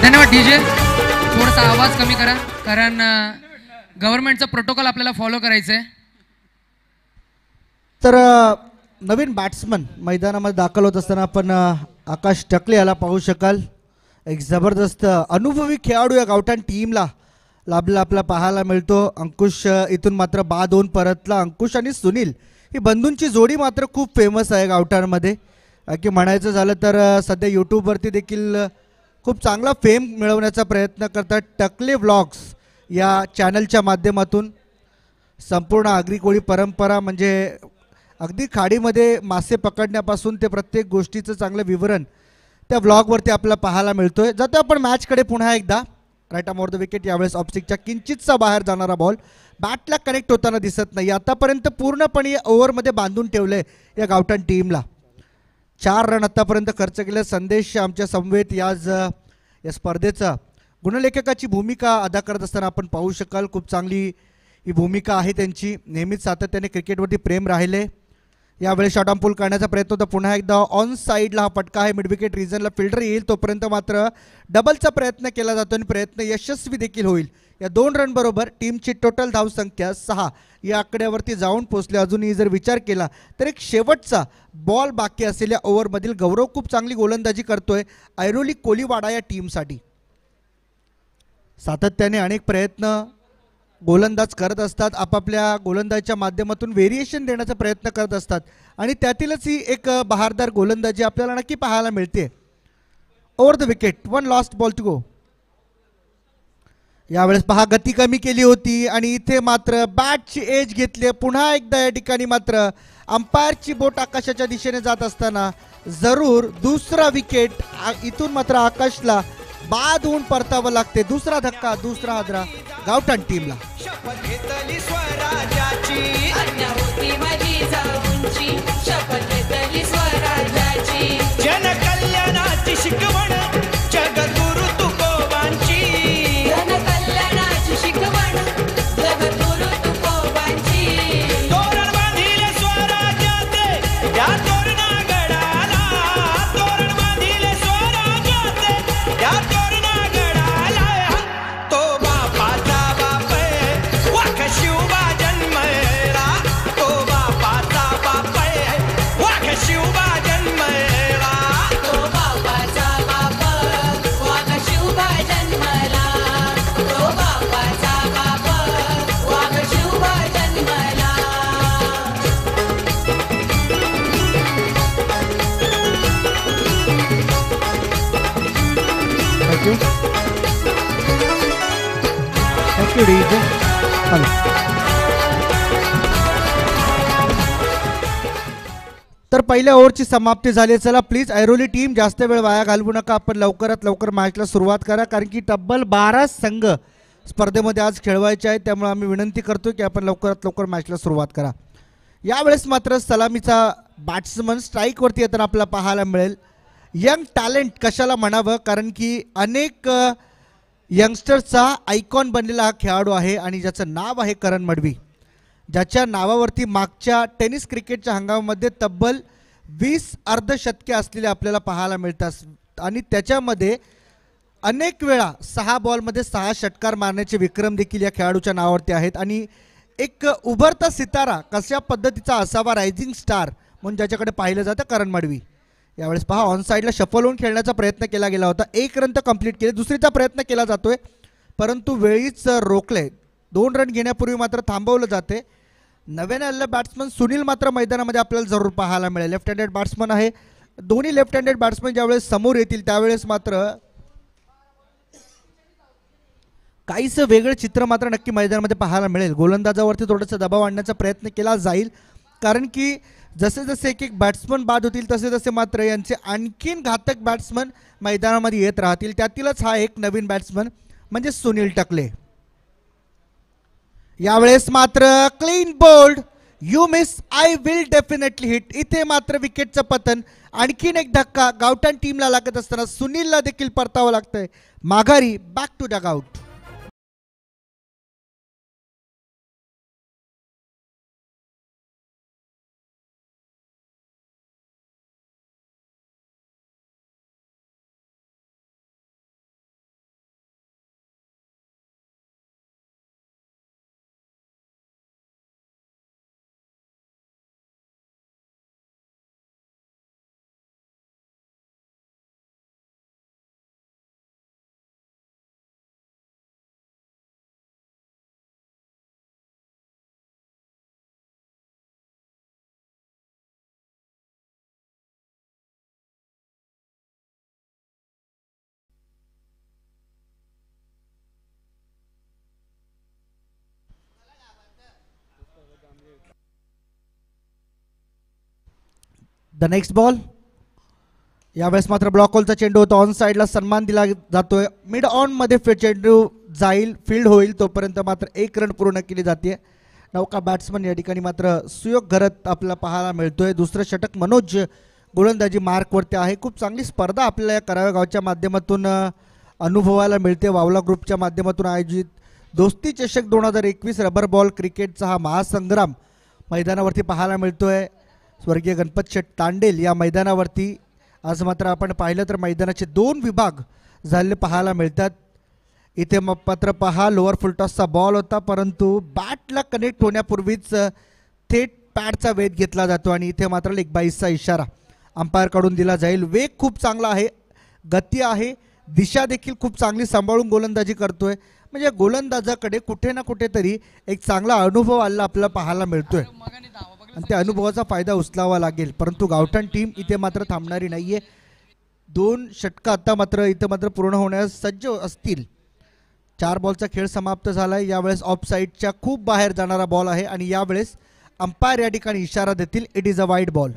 धन्यवाद डीजे. थोडासा आवाज कमी करा कारण गव्हर्नमेंटचा प्रोटोकॉल आपल्याला फॉलो करायचं आहे. तर नवीन बॅट्समन मैदानामध्ये दाखल होत असताना आपण आकाश टकले याला पाहू शकाल. एक जबरदस्त अनुभवी खेळाडू या गावठाण टीमला लाभला आपला पाहायला मिळतो. अंकुश इथून मात्र बाद होऊन परतला. अंकुश आणि सुनील ही बंधूंची जोडी मात्र खूप फेमस आहे गावठाणमध्ये. की म्हणायचं झालं तर सध्या यूट्यूबवरती देखील खूप चांगला फेम मिळवण्याचा प्रयत्न करतात टकले व्लॉग्स या चॅनलच्या माध्यमातून. संपूर्ण आगरी कोळी परंपरा म्हणजे अगदी खाडीमध्ये मासे पकडण्यापासून ते प्रत्येक गोष्टीचं चांगलं विवरण त्या व्लॉगवरती आपल्याला पाहायला मिळतोय. जातो आपण मॅचकडे पुन्हा एकदा. Right arm over the wicket. यावेळेस ऑफस्टिकच्या किंचितचा बाहेर जाणारा बॉल बॅटला कनेक्ट होताना दिसत नाही. आतापर्यंत पूर्णपणे ओव्हरमध्ये बांधून ठेवलंय या गावठाण टीमला. 4 रन आतापर्यंत खर्च केले. संदेश आमच्या समवेत या स्पर्धेचा गुणलेखकाची भूमिका अदा करत असताना आपण पाहू शकाल. खूप चांगली ही भूमिका आहे त्यांची. नेहमीच सातत्याने क्रिकेटवरती प्रेम राहिले. यावेळी शॉर्ट आर्म पुल करण्याचा प्रयत्न होता. पुन्हा एकदा ऑन साईडला हा फटका आहे. मिड विकेट रिजनला फिल्डर येईल तोपर्यंत मात्र डबलचा प्रयत्न केला जातो आणि प्रयत्न यशस्वी देखील होईल. या 2 रन बरोबर टीमची टोटल धावसंख्या 6 या आकड्यावरती जाऊन पोहोचले. अजूनही जर विचार केला तर एक शेवटचा बॉल बाकी असलेल्या ओव्हरमधील गौरव खूप चांगली गोलंदाजी करतोय ऐरोली कोलीवाडा या टीमसाठी. सातत्याने अनेक प्रयत्न गोलंदाज करत असतात. आपापल्या गोलंदाजीच्या माध्यमातून व्हेरिएशन देण्याचा प्रयत्न करत असतात आणि त्यातीलच ही एक बहारदार गोलंदाजी आपल्याला नक्की पाहायला मिळते. Over the wicket. 1 last ball to go. यावेळेस पहा गती कमी केली होती आणि इथे मात्र बॅटची एज घेतली. पुन्हा एकदा या ठिकाणी मात्र अंपायरची बोट आकाशाच्या दिशेने जात असताना जरूर दुसरा विकेट. इथून मात्र आकाशला बाद होऊन परतावं लागते. दुसरा धक्का, दुसरा हादरा गावठाण टीमला. जनकल्याणाची शिकवण जगद्गुरु तुकोबांची. जनकल्याणाची शिकवण जगद्गुरु तुकोबांची. तोरण बांधिले स्वराज्याचे त्या तोरणागडाला. तोरण बांधिले स्वराज्याचे त्या तोरणागडाला. तो बापाचा बाप वाघ शिवबा जन्मला. तो बापाचा बाप वाघ शिवबा जन्मला. तो बापाचा बाप वाघ शिवबा जन्मला. तो बापाचा बाप वाघ शिवबा जन्मला. Thank you thank you DJ. तर पहिल्या ओव्हरची समाप्ती झाली. चला प्लीज ऐरोली टीम जास्त वेळ वाया घालवू नका. आपण लवकरात लवकर मॅचला सुरुवात करा कारण की तब्बल 12 संघ स्पर्धेमध्ये आज खेळवायचे आहेत. त्यामुळे आम्ही विनंती करतो की आपण लवकरात लवकर मॅचला सुरुवात करा. यावेळेस मात्र सलामीचा बॅट्समन स्ट्राईकवरती येताना आपल्याला पाहायला मिळेल. यंग टॅलेंट कशाला म्हणावं कारण की अनेक यंगस्टर्सचा आयकॉन बनलेला हा खेळाडू आहे आणि ज्याचं नाव आहे करण मडवी. ज्याच्या नावावरती मागच्या टेनिस क्रिकेटच्या हंगामामध्ये तब्बल 20 अर्धशतके असलेले आपल्याला पाहायला मिळतात आणि त्याच्यामध्ये अनेक वेळा 6 बॉलमध्ये 6 षटकार मारण्याचे विक्रम देखील या खेळाडूच्या नावावरती आहेत. आणि एक उभरता सितारा कशा पद्धतीचा असावा रायझिंग स्टार म्हणून ज्याच्याकडे पाहिलं जातं करण मडवी. यावेळेस पहा ऑन साईडला शफल होऊन खेळण्याचा प्रयत्न केला गेला होता. 1 रन तर कंप्लीट केले. दुसरीचा प्रयत्न केला जातोय परंतु वेळीच रोखले. 2 रन घेण्यापूर्वी मात्र थांबवलं जाते. नव्याने आलेला बॅट्समन सुनील मात्र मैदानामध्ये आपल्याला जरूर पाहायला मिळेल. लेफ्ट हँडेड बॅट्समन आहे. दोन्ही लेफ्ट हँडेड बॅट्समन ज्यावेळेस समोर येतील त्यावेळेस मात्र काहीसं वेगळं चित्र मात्र नक्की मैदानामध्ये पाहायला मिळेल. गोलंदाजावरती थोडासा दबाव आणण्याचा प्रयत्न केला जाईल कारण की जसे जसे एक एक बॅट्समन बाद होतील तसे तसे मात्र यांचे आणखीन घातक बॅट्समन मैदानामध्ये येत राहतील. त्यातीलच हा एक नवीन बॅट्समन म्हणजे सुनील टकले. यावेळेस मात्र clean bowled. You miss I will definitely hit. इथे मात्र विकेटचं पतन. आणखीन एक धक्का गावठाण टीमला लागत असताना सुनीलला देखील परतावं लागतंय माघारी. Back to dugout. The next ball. यावेळेस मात्र ब्लॉक होलचा चेंडू होता, ऑन साईडला सन्मान दिला जातोय. मिड ऑन मध्ये चेंडू जाईल, फील्ड होईल तोपर्यंत मात्र 1 रन पूर्ण केली जाते. नौका बॅट्समन या ठिकाणी मात्र सुयोग घरत आपल्याला पाहायला मिळतोय. दुसरं षटक मनोज गोलंदाजी मार्कवरती आहे. खूप चांगली स्पर्धा आपल्याला या कराव्या गावच्या माध्यमातून अनुभवायला मिळते. वावला ग्रुपच्या माध्यमातून आयोजित दोस्ती चषक 2021 रबर बॉल क्रिकेटचा हा महासंग्राम मैदानावरती पाहायला मिळतोय. स्वर्गीय गणपत शेठ तांडेल या मैदानावरती आज मात्र आपण पाहिलं तर मैदानाचे 2 विभाग झालेले पाहायला मिळतात. इथे मात्र पहा लोअर फुलटॉसचा बॉल होता, परंतु बॅटला कनेक्ट होण्यापूर्वीच थेट पॅडचा वेध घेतला जातो आणि इथे मात्र लेग बाईसचा इशारा अंपायरकडून दिला जाईल. वेग खूप चांगला आहे, गती आहे, दिशा देखील खूप चांगली सांभाळून गोलंदाजी करतोय. म्हणजे गोलंदाजाकडे कुठे ना कुठेतरी एक चांगला अनुभव आलेला आपल्याला पाहायला मिळतोय आणि त्या अनुभवाचा फायदा उचलावा लागेल. परंतु गावठाण टीम इथे मात्र थांबणारी नाहीये. 2 षटकं आता मात्र इथं मात्र पूर्ण होण्यास सज्ज असतील. 4 बॉलचा खेळ समाप्त झालाय. यावेळेस ऑफ साईडच्या खूप बाहेर जाणारा बॉल आहे आणि यावेळेस अंपायर या ठिकाणी इशारा देतील, it is a wide ball.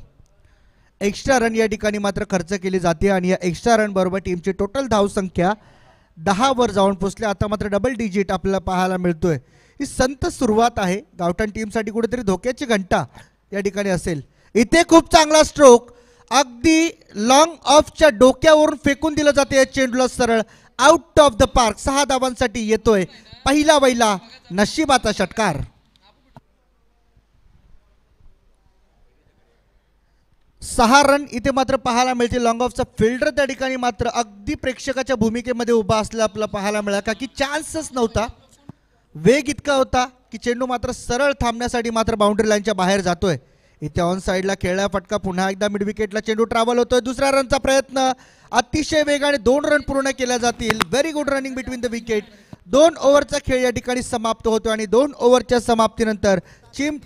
Extra run या ठिकाणी मात्र खर्च केली जाते आणि या एक्स्ट्रा रन बरोबर टीमची टोटल धावसंख्या 10 वर जाऊन पोचली. आता मात्र डबल डिजिट आपल्याला पाहायला मिळतोय. ही संत सुरुवात आहे. गावठाण टीमसाठी कुठेतरी धोक्याची घंटा या ठिकाणी असेल. इथे खूप चांगला स्ट्रोक, अगदी लॉंग ऑफच्या डोक्यावरून फेकून दिलं जाते या चेंडूला सरळ आउट ऑफ द पार्क. 6 धावांसाठी येतोय पहिला बैला नशिबाचा षटकार. सहा रन इथे मात्र पाहायला मिळते. लॉंग ऑफचा फिल्डर त्या ठिकाणी मात्र अगदी प्रेक्षकाच्या भूमिकेमध्ये उभा असला आपल्याला पाहायला मिळाला, का की चान्सच नव्हता. वेग इतका होता की चेंडू मात्र सरळ थांबण्यासाठी मात्र बाउंड्री लाईनच्या बाहेर जातोय. इथे ऑन साईडला खेळला फटका, पुन्हा एकदा मिड विकेटला चेंडू ट्रॅव्हल होतोय. दुसऱ्या रनचा प्रयत्न, अतिशय वेगाने 2 रन पूर्ण केल्या जातील. Very good running between the wicket. 2 ओव्हरचा खेळ या ठिकाणी समाप्त होतो आणि 2 ओव्हरच्या समाप्तीनंतर टीम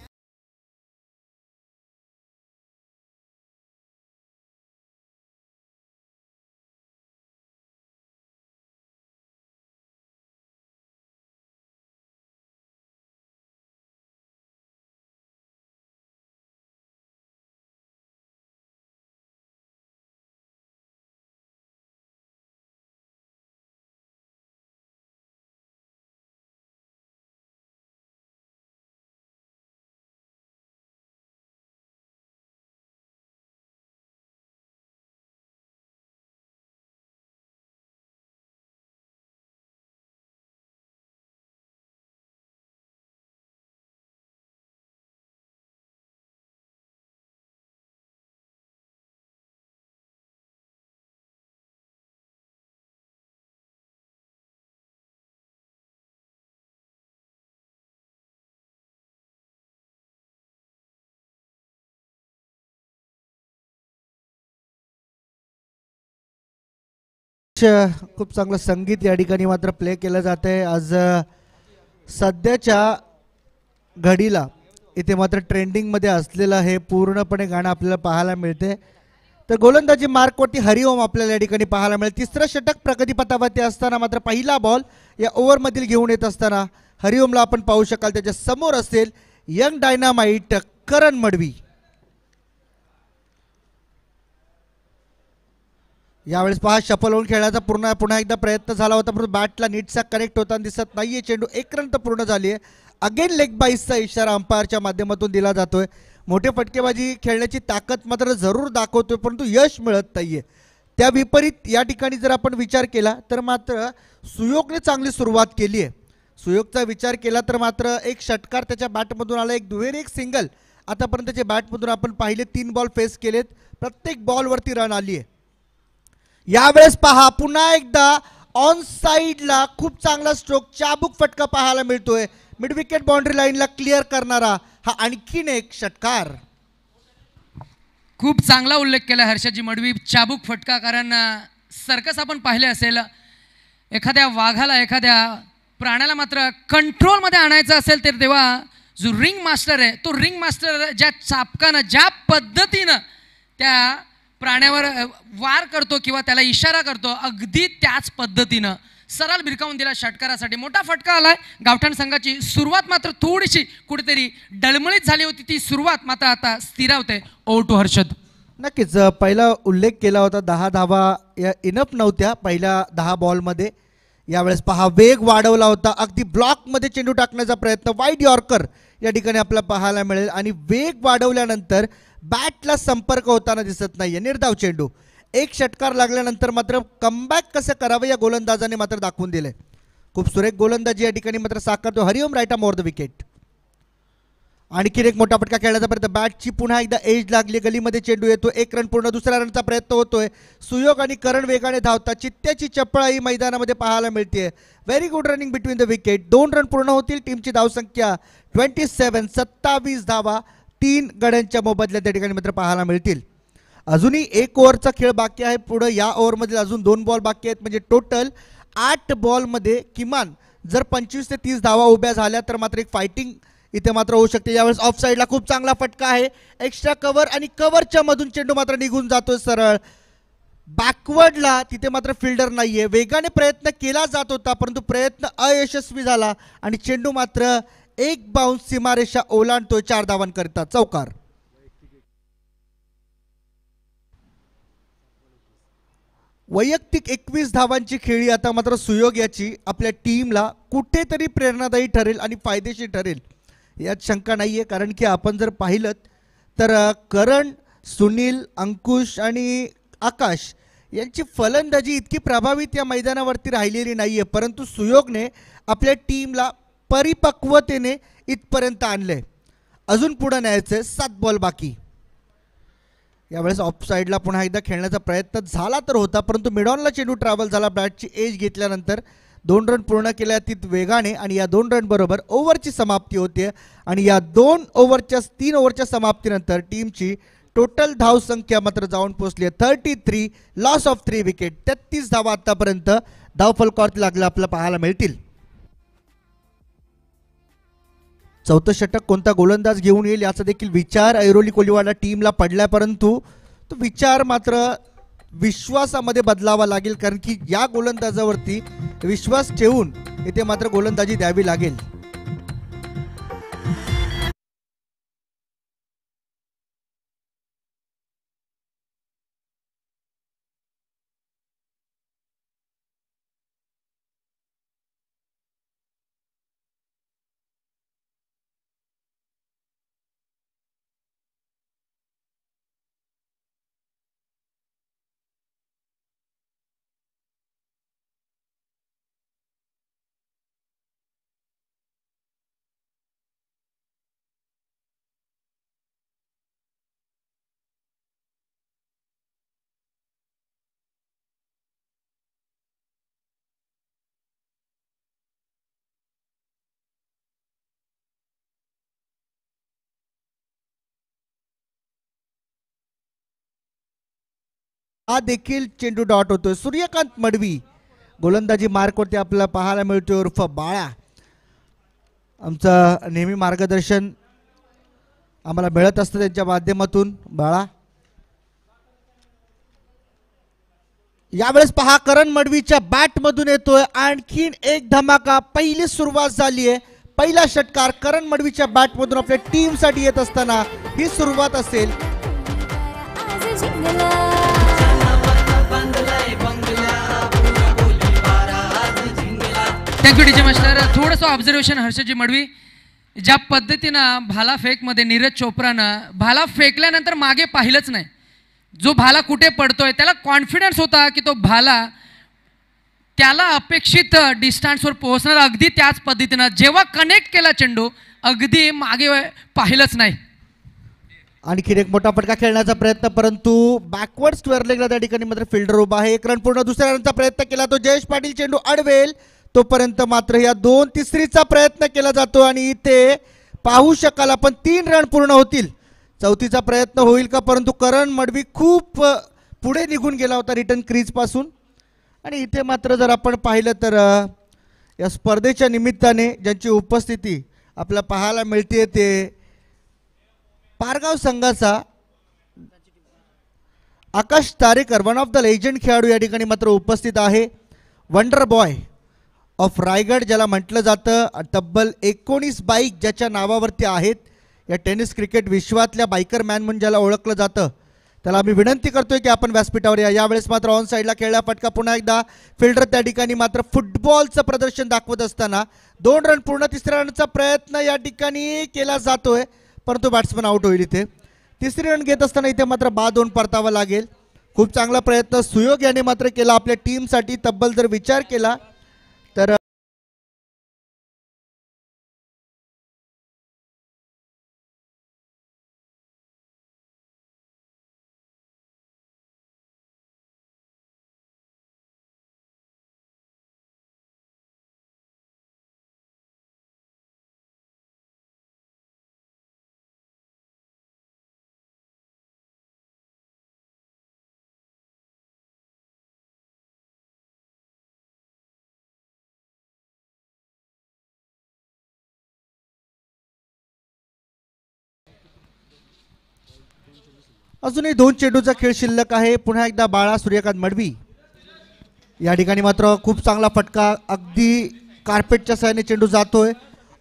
खूप चांगलं संगीत या ठिकाणी मात्र प्ले केलं जात आहे. आज सध्याच्या घडीला इथे मात्र ट्रेंडिंगमध्ये असलेलं हे पूर्णपणे गाणं आपल्याला पाहायला मिळते. तर गोलंदाजी मार्कवरती हरिओम आपल्याला या ठिकाणी पाहायला मिळेल. तिसरं षटक प्रगतीपथावरती असताना मात्र पहिला बॉल या ओव्हरमधील घेऊन येत असताना हरिओमला आपण पाहू शकाल. त्याच्या समोर असेल यंग डायनामाइट करण मडवी. यावेळेस पहा शफल होऊन खेळण्याचा पुन्हा एकदा प्रयत्न झाला होता, परंतु बॅटला नीटचा कनेक्ट होताना दिसत नाहीये. चेंडू 1 रन तर पूर्ण झाली आहे. अगेन लेग बाईसचा इशारा अंपायरच्या माध्यमातून दिला जातोय. मोठे फटकेबाजी खेळण्याची ताकद मात्र जरूर दाखवतोय, परंतु यश मिळत नाहीये. त्या विपरीत या ठिकाणी जर आपण विचार केला तर मात्र सुयोगने चांगली सुरुवात केली आहे. सुयोगचा विचार केला तर मात्र एक षटकार त्याच्या बॅटमधून आला, एक दुहेरी, एक सिंगल. आतापर्यंत त्याच्या बॅटमधून आपण पाहिले 3 बॉल फेस केलेत, प्रत्येक बॉलवरती रन आली आहे. यावेळेस पहा पुन्हा एकदा ऑन साईडला खूप चांगला स्ट्रोक, चाबूक फटका पाहायला मिळतोय. मिड विकेट बाउंड्री लाईनला क्लिअर करणारा हा आणखीन एक षटकार. खूप चांगला उल्लेख केला हर्षदजी मडवी. चाबूक फटका, कारण सर्कस आपण पाहिले असेल, एखाद्या वाघाला एखाद्या प्राण्याला मात्र कंट्रोलमध्ये आणायचं असेल तर तेव्हा जो रिंग मास्टर आहे तो रिंग मास्टर ज्या चापकानं ज्या पद्धतीनं त्या प्राण्यावर वार करतो किंवा त्याला इशारा करतो, अगदी त्याच पद्धतीनं सरळ भिरकावून दिला षटकारासाठी. मोठा फटका आलाय. गावठाण संघाची सुरुवात मात्र थोडीशी कुठेतरी डळमळीत झाली होती, ती सुरुवात मात्र आता स्थिरावते. Over to Harshad. नक्कीच पहिला उल्लेख केला होता 10 धावा या इनफ नव्हत्या पहिल्या 10 बॉलमध्ये. यावेळेस पहा वेग वाढवला होता, अगदी ब्लॉकमध्ये चेंडू टाकण्याचा प्रयत्न, वाईड यॉर्कर या ठिकाणी आपल्याला पाहायला मिळेल. आणि वेग वाढवल्यानंतर बॅटला संपर्क होताना दिसत नाहीये. निर्धाव चेंडू, एक षटकार लागल्यानंतर मात्र कमबॅक कसं करावं या गोलंदाजाने मात्र दाखवून दिलंय. खूप सुरेख गोलंदाजी या ठिकाणी मात्र साकारतो हरिओम रायटा मोर द विकेट. आणखीन एक मोठा फटका खेळण्याचा प्रयत्न, बॅटची पुन्हा एकदा एज लागली, गलीमध्ये चेंडू येतो, 1 रन पूर्ण, दुसऱ्या रनचा प्रयत्न होतोय. सुयोग आणि करण वेगाने धावतात, चित्त्याची चपळाई मैदानामध्ये पाहायला मिळते. Very good running between the wicket. 2 run पूर्ण होतील. टीमची धावसंख्या 27, 27 धावा 3 गड्यांच्या मोबदल्यात त्या ठिकाणी मात्र पाहायला मिळतील. अजूनही 1 ओव्हरचा खेळ बाकी आहे. पुढे या ओव्हरमध्ये अजून 2 बॉल बाकी आहेत, म्हणजे टोटल 8 बॉलमध्ये किमान जर 25 ते 30 धावा उभ्या झाल्या तर मात्र एक फायटिंग इथे मात्र होऊ शकते. यावेळेस ऑफ साईडला खूप चांगला फटका आहे, एक्स्ट्रा कव्हर आणि कव्हरच्या मधून चेंडू मात्र निघून जातो सरळ बॅकवर्डला. तिथे मात्र फिल्डर नाहीये. वेगाने प्रयत्न केला जात होता परंतु प्रयत्न अयशस्वी झाला आणि चेंडू मात्र एक बाउन्स सीमारेषा ओलांडतोय 4 धावांकरिता. चौकार. वैयक्तिक 21 धावांची खेळी आता मात्र सुयोग याची आपल्या टीमला कुठेतरी प्रेरणादायी ठरेल आणि फायदेशीर ठरेल यात शंका नाहीये. कारण की आपण जर पाहिलं तर करण, सुनील, अंकुश आणि आकाश यांची फलंदाजी इतकी प्रभावित या मैदानावरती राहिलेली नाहीये, परंतु सुयोगने आपल्या टीमला परिपक्वतेने इथपर्यंत आणले. अजून पुढे न्यायचंय, 7 बॉल बाकी. यावेळेस ऑफ साईडला पुन्हा एकदा खेळण्याचा प्रयत्न झाला तर होता, परंतु मिडॉनला चेंडू ट्रॅव्हल झाला. बॅटची एज घेतल्यानंतर 2 रन पूर्ण केल्या तित वेगाने आणि या 2 रन बरोबर ओव्हरची समाप्ती होते. आणि या 3 ओव्हरच्या समाप्तीनंतर टीमची टोटल धावसंख्या मात्र जाऊन पोहोचली आहे 33, लॉस ऑफ 3 विकेट. 33 धावा आतापर्यंत धावफलकावरती लागला आपल्याला पाहायला मिळतील. चौथं षटक कोणता गोलंदाज घेऊन येईल याचा देखील विचार ऐरोली कोलिवाडा टीमला पडलाय, परंतु तो विचार मात्र विश्वासामध्ये बदलावा लागेल. कारण की या गोलंदाजावरती विश्वास ठेवून इथे मात्र गोलंदाजी द्यावी लागेल. हा देखील चेंडू डॉट होतोय. सूर्यकांत मडवी गोलंदाजी मार्कवरती आपल्याला पाहायला मिळतोय उर्फ बाळा. आमचं नेहमी मार्गदर्शन आम्हाला मिळत असतं त्यांच्या माध्यमातून. बाळा यावेळेस पहा करण मडवीच्या बॅट मधून येतोय आणखीन एक धमाका. पहिली सुरुवात झाली आहे. पहिला षटकार करण मडवीच्या बॅट मधून आपल्या टीम साठी येत असताना ही सुरुवात असेल. Thank you DJ master. थोडंसं ऑब्झर्वेशन हर्षजी मडवी, ज्या पद्धतीनं भाला फेकमध्ये नीरज चोप्रानं भाला फेकल्यानंतर मागे पाहिलंच नाही. जो भाला कुठे पडतोय त्याला कॉन्फिडन्स होता की तो भाला त्याला अपेक्षित डिस्टन्सवर पोहोचणार. अगदी त्याच पद्धतीनं जेव्हा कनेक्ट केला चेंडू अगदी मागे पाहिलंच नाही. आणखीन एक मोठा फटका खेळण्याचा प्रयत्न, परंतु बॅकवर्ड स्क्वेअर लेगला त्या ठिकाणी मात्र फिल्डर उभा आहे. 1 रन पूर्ण. दुसऱ्या रनचा प्रयत्न केला तो जयेश पाटील चेंडू अडवेल तोपर्यंत मात्र या 2 तिसरीचा प्रयत्न केला जातो आणि इथे पाहू शकाल आपण 3 रन पूर्ण होतील. चौथीचा प्रयत्न होईल का, परंतु करण मडवी खूप पुढे निघून गेला होता रिटर्न क्रीज पासून. आणि इथे मात्र जर आपण पाहिलं तर या स्पर्धेच्या निमित्ताने ज्यांची उपस्थिती आपल्याला पाहायला मिळते ते पारगाव संघाचा Akash Tarekar, one of the legend खेळाडू या ठिकाणी मात्र उपस्थित आहे. वंडर बॉय ऑफ रायगड ज्याला म्हटलं जातं. तब्बल 19 बाईक ज्याच्या नावावरती आहेत. या टेनिस क्रिकेट विश्वातल्या बायकर मॅन म्हणून ज्याला ओळखलं जातं त्याला मी विनंती करतोय की आपण व्यासपीठावर या. यावेळेस मात्र ऑन साईडला खेळला फटका. पुन्हा एकदा फिल्डर त्या ठिकाणी मात्र फुटबॉलचं प्रदर्शन दाखवत असताना 2 रन पूर्ण. तिसऱ्या रनचा प्रयत्न या ठिकाणी केला जातोय, परंतु बॅट्समन आउट होईल. इथे तिसरी रन घेत असताना इथे मात्र बाद 2 परतावा लागेल. खूप चांगला प्रयत्न सुयोग याने मात्र केला आपल्या टीमसाठी. तब्बल जर विचार केला तर अजूनही 2 चेंडूचा खेळ शिल्लक आहे. पुन्हा एकदा बाळा सूर्यकांत मडवी या ठिकाणी मात्र खूप चांगला फटका. अगदी कार्पेटच्या सहाय्याने चेंडू जातोय.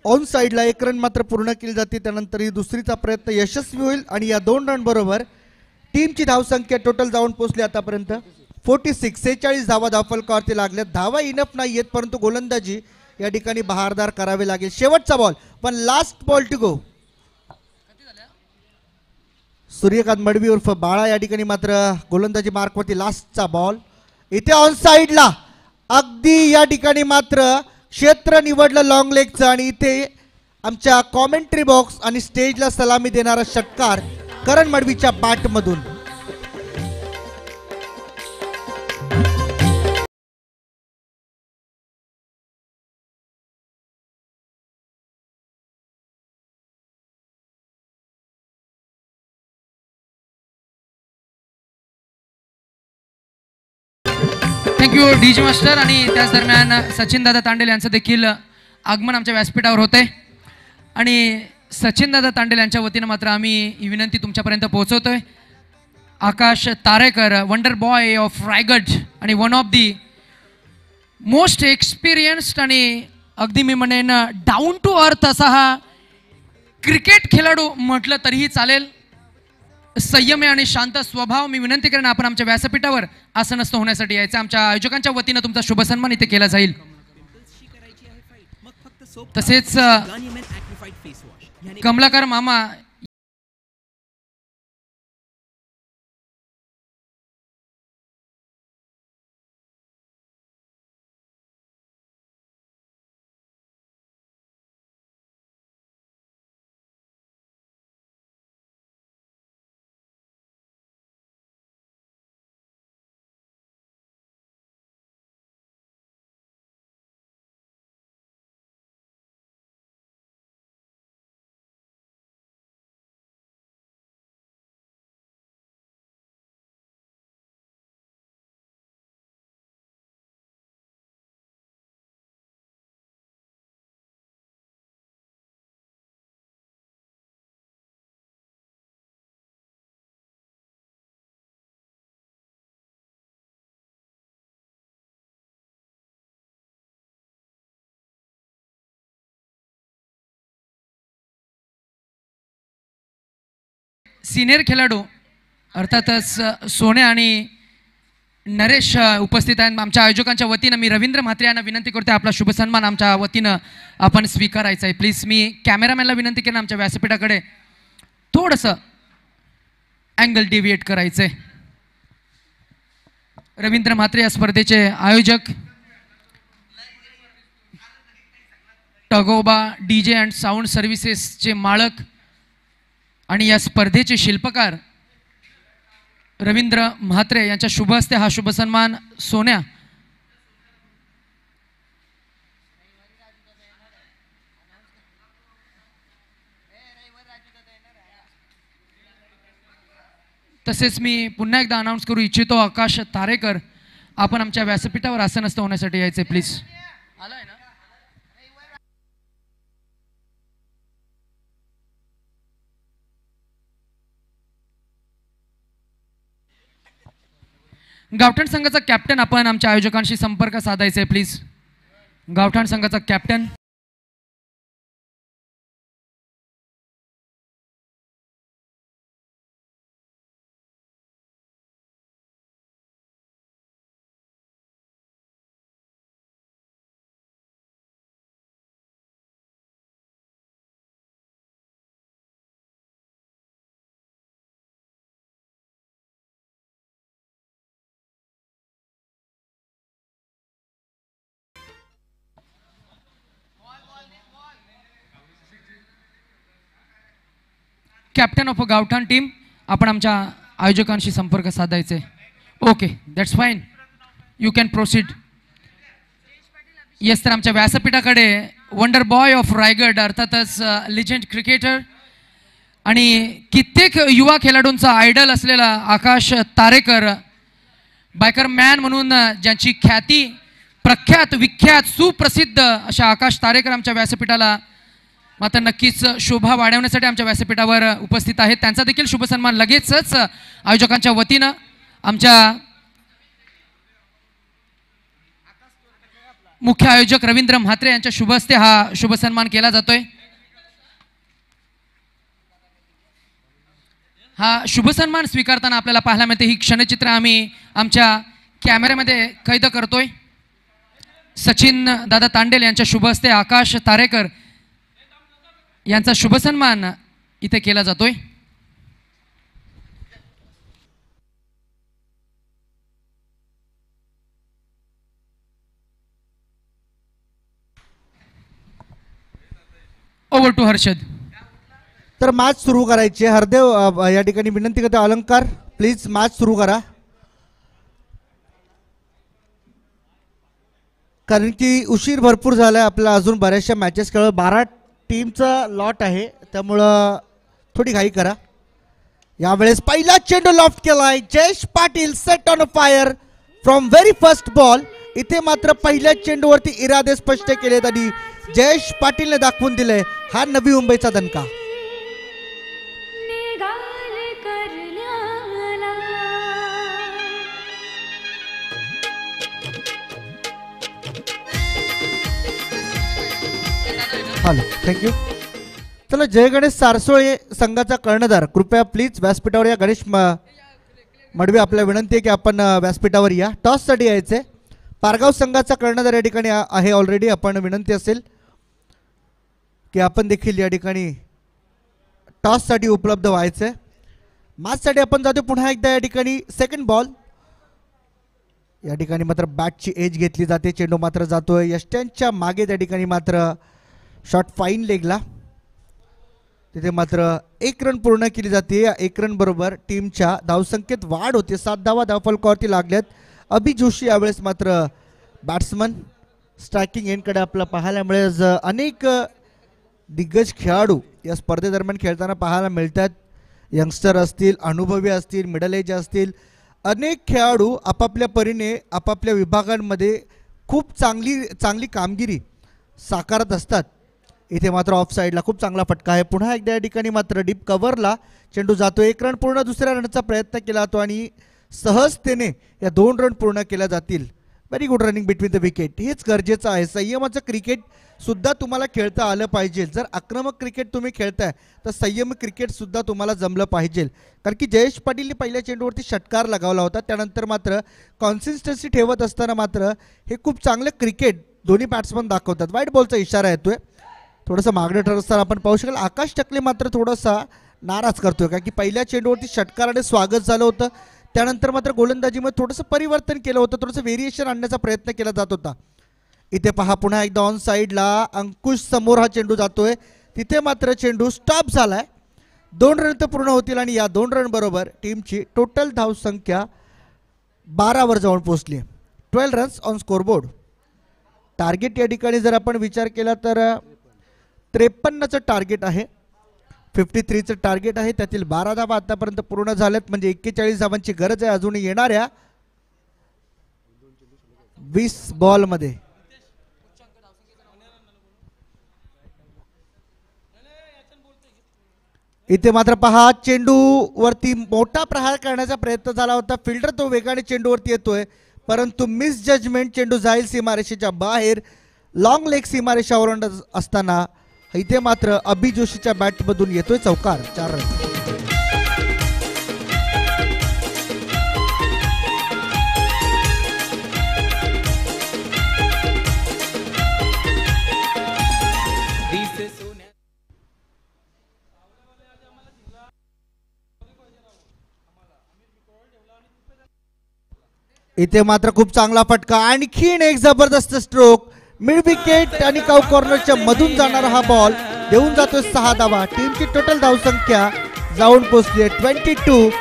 ऑन साईडला 1 रन मात्र पूर्ण केली जाते. त्यानंतर ही दुसरीचा प्रयत्न यशस्वी होईल आणि या 2 रन बरोबर टीमची धावसंख्या टोटल जाऊन पोहोचली आतापर्यंत 46. 46 धावा धावफलकावरती लागल्या. धावा इनफ नाही आहेत, परंतु गोलंदाजी या ठिकाणी बहारदार करावे लागेल. शेवटचा बॉल, पण last ball to go. Suryakant Madavi उर्फ बाळा या ठिकाणी मात्र गोलंदाजी मार्कवरती लास्टचा बॉल. इथे ऑन साईडला अगदी या ठिकाणी मात्र क्षेत्र निवडलं लॉंग लेगचं आणि इथे आमच्या कॉमेंट्री बॉक्स आणि स्टेजला सलामी देणारा षटकार करण मडवीच्या बॅटमधून. Thank you DJ master. आणि त्याच दरम्यान सचिन दादा तांडेल यांचं देखील आगमन आमच्या व्यासपीठावर होते आणि सचिन दादा तांडेल यांच्या वतीनं मात्र आम्ही ही विनंती तुमच्यापर्यंत पोहोचवतोय. Akash Tarekar, wonder boy of Raigad आणि one of the most experienced आणि अगदी मी म्हणेन डाऊन टू अर्थ असा हा क्रिकेट खेळाडू म्हटलं तरीही चालेल. संयमी आणि शांत स्वभाव. मी विनंती करेन आपण आमच्या व्यासपीठावर आसनस्थ होण्यासाठी यायचं. आमच्या आयोजकांच्या वतीनं तुमचा शुभ सन्मान इथे केला जाईल. तसेच कमलाकर मामा सिनियर खेळाडू अर्थातच सोन्या आणि नरेश उपस्थित आहेत. आमच्या आयोजकांच्या वतीनं मी रवींद्र म्हात्रे यांना विनंती करते आपला शुभ सन्मान आमच्या वतीनं आपण स्वीकारायचा आहे. प्लीज मी कॅमेरामॅनला विनंती केलं आमच्या व्यासपीठाकडे थोडंसं अँगल डिव्हिएट करायचंय. रवींद्र म्हात्रे या स्पर्धेचे आयोजक, टगोबा डीजे अँड साऊंड सर्व्हिसेसचे मालक आणि या स्पर्धेचे शिल्पकार रवींद्र म्हात्रे यांच्या शुभ हस्ते हा शुभ सन्मान सोन्या तसेच मी पुन्हा एकदा अनाउन्स करू इच्छितो आकाश तारेकर आपण आमच्या व्यासपीठावर आसनस्थ होण्यासाठी यायचे प्लीज. आलाय ना. गावठाण संघाचा कॅप्टन आपण आमच्या आयोजकांशी संपर्क साधायचा आहे प्लीज. गावठाण संघाचा कॅप्टन कॅप्टन ऑफ अ गावठाण टीम, आपण आमच्या आयोजकांशी संपर्क साधायचे. Okay, that's fine, you can proceed. Yes, तर आमच्या व्यासपीठाकडे वंडर बॉय ऑफ रायगड, अर्थातच लिजेंड क्रिकेटर आणि कित्येक युवा खेळाडूंचा आयडल असलेला आकाश तारेकर, बायकर मॅन म्हणून ज्यांची ख्याती प्रख्यात विख्यात सुप्रसिद्ध अशा आकाश तारेकर आमच्या व्यासपीठाला मात्र नक्कीच शोभा वाढवण्यासाठी आमच्या व्यासपीठावर उपस्थित आहेत. त्यांचा देखील शुभ सन्मान लगेचच आयोजकांच्या वतीनं आमच्या मुख्य आयोजक रवींद्र म्हात्रे यांच्या शुभ हस्ते हा शुभ सन्मान केला जातोय. हा शुभ सन्मान स्वीकारताना आपल्याला पाहायला मिळते ही क्षणचित्र आम्ही आमच्या कॅमेऱ्यामध्ये कैद करतोय. सचिन दादा तांडेल यांच्या शुभ हस्ते आकाश तारेकर यांचा शुभ सन्मान इथे केला जातोय. Over to Harshad. तर मॅच सुरू करायची. हरदेव या ठिकाणी विनंती करते, अलंकार प्लीज मॅच सुरू करा, कारण की उशीर भरपूर झाला आहे. आपल्याला अजून बऱ्याचशा मॅचेस खेळ, 12 टीमचा लॉट आहे, त्यामुळं थोडी घाई करा. यावेळेस पहिला चेंडू लॉफ्ट केलाय Jayesh Patil, set on fire from very first ball. इथे मात्र पहिल्या चेंडूवरती इरादे स्पष्ट केलेत आणि जयेश पाटीलने दाखवून दिले हा नवी मुंबईचा दणका. Hello, thank you. चला, जय गणेश सारसोळे संघाचा कर्णधार कृपया प्लीज व्यासपीठावर या. गणेश मडवी, आपल्याला विनंती आहे की आपण व्यासपीठावर या, टॉससाठी यायचे. पारगाव संघाचा कर्णधार या ठिकाणी आहे ऑलरेडी. आपण विनंती असेल की आपण देखील या ठिकाणी टॉससाठी उपलब्ध व्हायचे. मॅचसाठी आपण जातो पुन्हा एकदा या ठिकाणी. सेकंड बॉल, या ठिकाणी मात्र बॅटची एज घेतली जाते. चेंडू मात्र जातोय यष्ट्यांच्या मागे. त्या ठिकाणी मात्र शॉट फाईन लेगला. तिथे मात्र 1 रन पूर्ण केली जाते. या 1 रन बरोबर टीमच्या धावसंख्येत वाढ होते. 7 धावा धावफलकावरती लागल्यात. अभि जोशी यावेळेस मात्र बॅट्समन स्ट्रायकिंग एंडकडे आपल्याला पाहायला मिळेल. अनेक दिग्गज खेळाडू या स्पर्धेदरम्यान खेळताना पाहायला मिळतात. यंगस्टर असतील, अनुभवी असतील, मिडल एज असतील, अनेक खेळाडू आपापल्या परीने आपापल्या विभागांमध्ये खूप चांगली कामगिरी साकारत असतात. इथे मात्र ऑफ साईडला खूप चांगला फटका आहे. पुन्हा एकदा या ठिकाणी मात्र डीप कव्हरला चेंडू जातो. 1 रन पूर्ण, दुसऱ्या रनचा प्रयत्न केला जातो आणि सहजतेने या 2 रन पूर्ण केल्या जातील. Very good running between the wicket. हेच गरजेचं आहे. संयमाचं क्रिकेट सुद्धा तुम्हाला खेळता आलं पाहिजे. जर आक्रमक क्रिकेट तुम्ही खेळताय तर संयम क्रिकेट सुद्धा तुम्हाला जमलं पाहिजे. कारण की जयेश पाटीलने पहिल्या चेंडूवरती षटकार लगावला होता. त्यानंतर मात्र कॉन्सिस्टन्सी ठेवत असताना मात्र हे खूप चांगलं क्रिकेट दोन्ही बॅट्समन दाखवतात. वाईट बॉलचा इशारा येतोय. थोडंसं मागणं ठरत असताना आपण पाहू शकाल आकाश टकले मात्र थोडासा नाराज करतोय, कारण की पहिल्या चेंडूवरती षटकाराने स्वागत झालं होतं. त्यानंतर मात्र गोलंदाजीमध्ये थोडंसं परिवर्तन केलं होतं, थोडंसं व्हेरिएशन आणण्याचा प्रयत्न केला जात होता. इथे पहा पुन्हा एकदा ऑन साईडला अंकुश समोर हा चेंडू जातोय. तिथे मात्र चेंडू स्टॉप झालाय. 2 रन तर पूर्ण होतील आणि या 2 रन बरोबर टीमची टोटल धावसंख्या 12 वर जाऊन पोहोचली. 12 रन्स ऑन स्कोरबोर्ड. टार्गेट या ठिकाणी जर आपण विचार केला तर 53चं टार्गेट आहे. 53चं टार्गेट आहे. त्यातील 12 धावा आतापर्यंत पूर्ण झाल्यात, म्हणजे 41 धावांची गरज आहे अजूनही येणाऱ्या 20 बॉलमध्ये. इथे मात्र पहा चेंडू वरती मोठा प्रहार करण्याचा प्रयत्न झाला होता. फिल्डर तो वेगाने चेंडूवरती येतोय, परंतु मिस जजमेंट. चेंडू जाईल सीमारेषेच्या बाहेर. लॉंग लेग सीमारेषावर असताना इथे मात्र अभि जोशीच्या बॅटमधून येतोय चौकार. 4 रन. इथे मात्र खूप चांगला फटका. आणखीन एक जबरदस्त स्ट्रोक. मिड विकेट आणि काउ कॉर्नरच्या मधून जाणारा हा बॉल देऊन जातोय 6 धावा. टीमची टोटल धावसंख्या जाऊन पोहोचली 22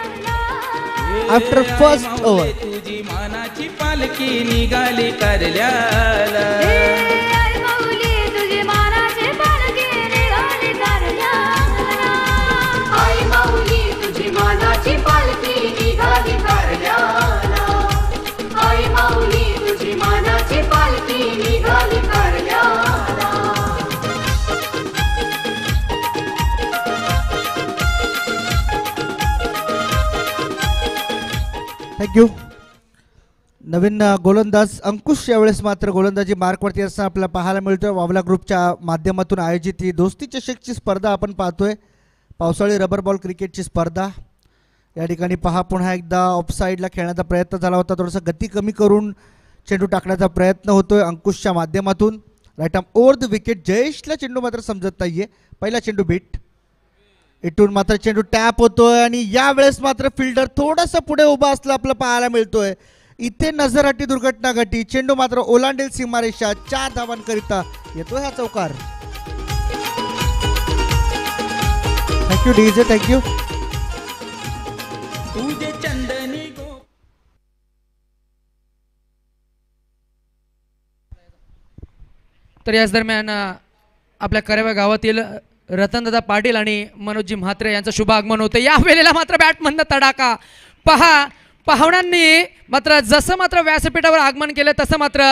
आफ्टर फर्स्ट ओव्हर. तुझी मानाची पालखी निघाली कारल्याला. आई माऊली तुझी मानाची पालखी निघाली कारल्याला. आई माऊली तुझी मानाची पालखी निघाली कारल्याला. आई माऊली तुझी मानाची पालखी निघाली कारल्याला. थँक्यू. नवीन गोलंदाज अंकुश यावेळेस मात्र गोलंदाजी मार्कवरती असताना आपल्याला पाहायला मिळतोय. वावला ग्रुपच्या माध्यमातून आयोजित ही दोस्ती चषकची स्पर्धा आपण पाहतोय. पावसाळी रबर बॉल क्रिकेटची स्पर्धा. या ठिकाणी पहा पुन्हा एकदा ऑफसाईडला खेळण्याचा प्रयत्न झाला होता. थोडंसं गती कमी करून चेंडू टाकण्याचा प्रयत्न होतोय अंकुशच्या माध्यमातून. Right arm over the wicket. जयेशला चेंडू मात्र समजत नाहीये. पहिला चेंडू बीट. इथून मात्र चेंडू टॅप होतोय आणि यावेळेस मात्र फिल्डर थोडासा पुढे उभा असला आपल्याला पाहायला मिळतोय. इथे नजरहटी दुर्घटना घटी. चेंडू मात्र ओलांडेल सीमारेषा. 4 धावांकरिता येतोय हा चौकार. Thank you DJ. थँक्यू. तुझे चंदनी गो. तर याच दरम्यान आपल्या करेवा गावातील रतनदादा पाटील आणि मनोजी म्हात्रे यांचं शुभ आगमन होतं. या वेळेला मात्र बॅटमधनं तडाखा. पहा पाहुण्यांनी मात्र जसं मात्र व्यासपीठावर आगमन केलं तसं मात्र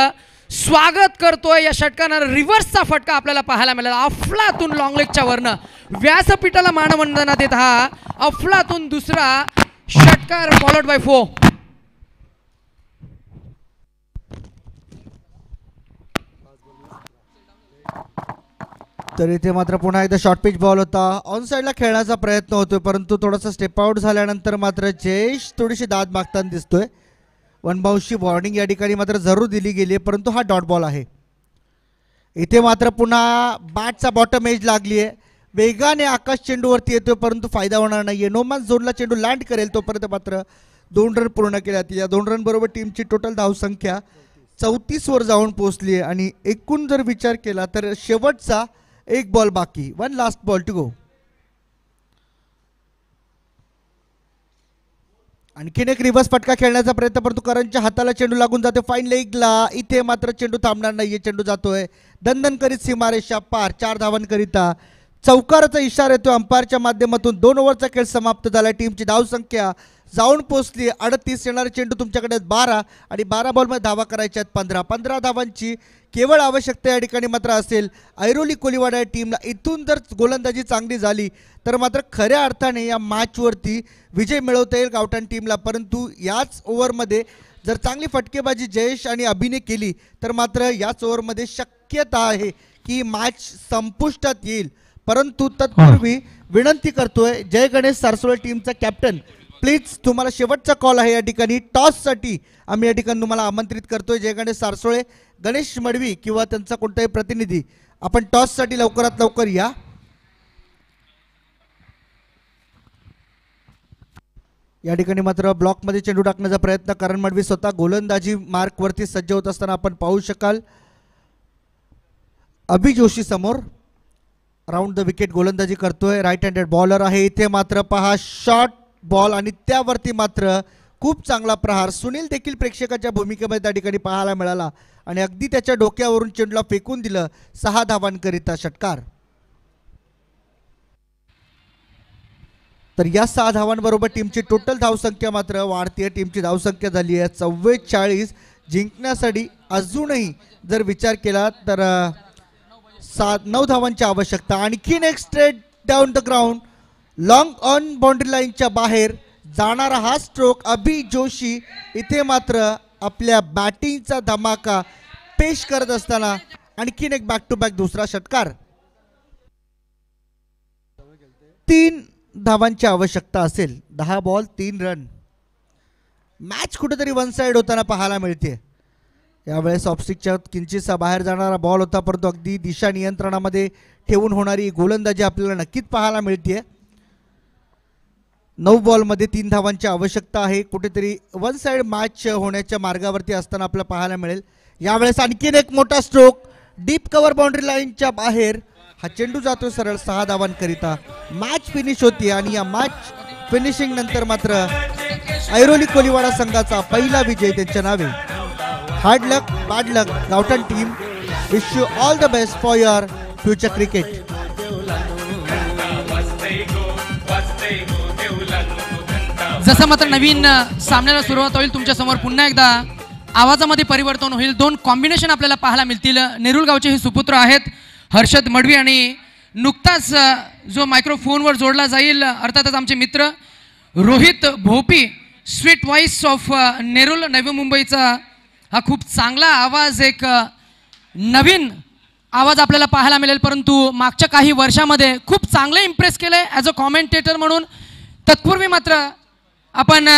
स्वागत करतोय. या षटकानं रिव्हर्सचा फटका आपल्याला पाहायला मिळाला. अफलातून लॉंग लेगच्या वरनं व्यासपीठाला मानवंदना देत हा अफलातून दुसरा षटकार फॉलोड बाय 4. तर इथे मात्र पुन्हा एकदा शॉर्ट पिच बॉल होता. ऑन साईडला खेळण्याचा प्रयत्न होतोय परंतु थोडासा स्टेप आउट झाल्यानंतर मात्र जयेश थोडीशी दाद मागताना दिसतोय. वनबाउंसची वॉर्निंग या ठिकाणी मात्र जरूर दिली गेली आहे परंतु हा डॉट बॉल आहे. इथे मात्र पुन्हा बॅटचा बॉटम एज लागली आहे. वेगाने आकाश चेंडूवरती येतोय परंतु फायदा होणार नाहीये. नोमॅन झोनला चेंडू लँड करेल तोपर्यंत मात्र 2 रन पूर्ण केले जातील. या 2 रन बरोबर टीमची टोटल धावसंख्या 34 वर जाऊन पोहोचली आहे आणि एकूण जर विचार केला तर शेवटचा एक बॉल बाकी. 1 लास्ट बॉल टू गो. आणखीन एक रिव्हर्स फटका खेळण्याचा प्रयत्न परंतु करणच्या हाताला चेंडू लागून जातो फाईन लेगला. इथे मात्र चेंडू थांबणार नाहीये. चेंडू जातोय दणदण करीत सीमारेषा पार. 4 धावांकरिता चौकाराचा इशारा येतो अंपायरच्या माध्यमातून. 2 ओव्हरचा खेळ समाप्त झाला. टीमची धावसंख्या जाऊन पोहोचली 38. येणारे चेंडू तुमच्याकडे 12 आणि 12 बॉलमध्ये धावा करायच्या आहेत 15 धावांची केवळ आवश्यकता या ठिकाणी मात्र असेल. ऐरोली कोलिवाडा या टीमला इथून जर गोलंदाजी चांगली झाली तर मात्र खऱ्या अर्थाने या मॅचवरती विजय मिळवता येईल गावठाण टीमला. परंतु याच ओव्हरमध्ये जर चांगली फटकेबाजी जयेश आणि अभिने केली तर मात्र याच ओव्हरमध्ये शक्यता आहे की मॅच संपुष्टात येईल. परंतु तत्पूर्वी विनंती करतोय जय गणेश सारसोळे टीमचा कॅप्टन प्लीज तुम्हाला शेवटचा कॉल आहे या ठिकाणी. टॉससाठी आम्ही या ठिकाणी तुम्हाला आमंत्रित करतोय. जय गणेश सारसोळे गणेश मडवी किंवा त्यांचा कोणताही प्रतिनिधी आपण टॉससाठी लवकरात लवकर या. या ठिकाणी मात्र ब्लॉकमध्ये चेंडू टाकण्याचा प्रयत्न करण मडवी स्वतः गोलंदाजी मार्कवरती सज्ज होत असताना आपण पाहू शकाल. अभि जोशी समोर राऊंड द विकेट गोलंदाजी करतोय. राईट हँडेड बॉलर आहे. इथे मात्र पहा शॉर्ट बॉल आणि त्यावरती मात्र खूप चांगला प्रहार. सुनील देखील प्रेक्षकाच्या भूमिकेमध्ये त्या ठिकाणी पाहायला मिळाला आणि अगदी त्याच्या डोक्यावरून चेंडूला फेकून दिलं. 6 धावांकरिता षटकार. तर या 6 धावांबरोबर टीमची टोटल धावसंख्या मात्र वाढतीये. टीमची धावसंख्या झाली आहे 44. जिंकण्यासाठी अजूनही जर विचार केला तर 9 धावांची आवश्यकता. आणखीन एक straight down the ground long on boundary लाईनच्या बाहेर जाणारा हा स्ट्रोक. अभि जोशी इथे मात्र आपल्या बॅटिंगचा धमाका पेश करत असताना आणखीन एक बॅक टू बॅक दुसरा षटकार. 3 धावांची आवश्यकता असेल. 10 बॉल 3 रन. मॅच कुठेतरी वन साइड होताना पाहायला मिळते. यावेळेस ऑफस्टिकच्या किंचितसा बाहेर जाणारा बॉल होता परंतु अगदी दिशा नियंत्रणामध्ये ठेवून होणारी गोलंदाजी आपल्याला नक्कीच पाहायला मिळते. 9 बॉलमध्ये 3 धावांची आवश्यकता आहे. कुठेतरी वन साइड मॅच होण्याच्या मार्गावरती असताना आपल्याला पाहायला मिळेल. यावेळेस आणखीन एक मोठा स्ट्रोक डीप कव्हर बाउंड्री लाईनच्या बाहेर. हा चेंडू जातो सरळ 6 धावांकरिता. मॅच फिनिश होती आणि या मॅच फिनिशिंग नंतर मात्र ऐरोली कोलीवाडा संघाचा पहिला विजय त्यांच्या नावे. हार्ड लक, बॅड लक गावठाण team. Wish you all the best for your future cricket. जसं मात्र नवीन सामन्याला सुरुवात होईल तुमच्या समोर पुन्हा एकदा आवाजामध्ये परिवर्तन होईल. 2 कॉम्बिनेशन आपल्याला पाहायला मिळतील. नेरुल गावचे हे सुपुत्र आहेत हर्षद मडवी आणि नुकताच जो मायक्रोफोनवर जोडला जाईल अर्थातच आमचे मित्र Rohit Bhopi, sweet voice of Nerul नवी मुंबईचा हा खूप चांगला आवाज, एक नवीन आवाज आपल्याला पाहायला मिळेल. परंतु मागच्या काही वर्षामध्ये खूप चांगले इम्प्रेस केले ॲज अ कॉमेंटेटर म्हणून. तत्पूर्वी मात्र आपण